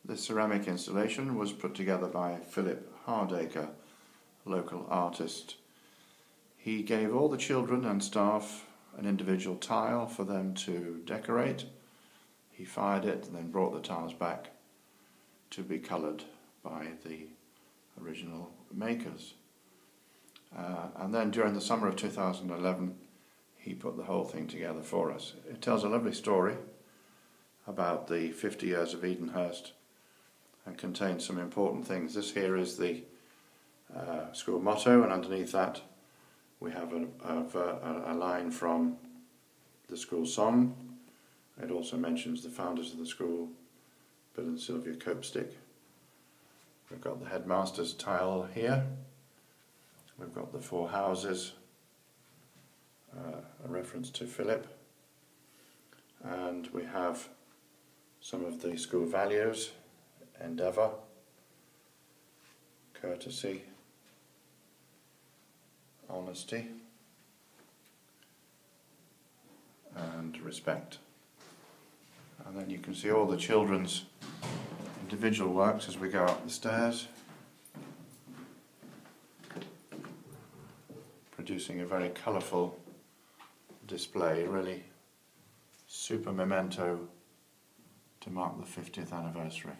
This ceramic installation was put together by Philip Hardacre, a local artist. He gave all the children and staff an individual tile for them to decorate. He fired it and then brought the tiles back to be coloured by the original makers. And then during the summer of 2011 he put the whole thing together for us. It tells a lovely story about the 50 years of Edenhurst and contains some important things. This here is the school motto, and underneath that we have a line from the school song. It also mentions the founders of the school, Bill and Sylvia Copestick. We've got the headmaster's tile here. We've got the four houses, a reference to Philip, and we have some of the school values: endeavour, courtesy, honesty, and respect. And then you can see all the children's individual works as we go up the stairs, producing a very colourful display, really super memento to mark the 50th anniversary.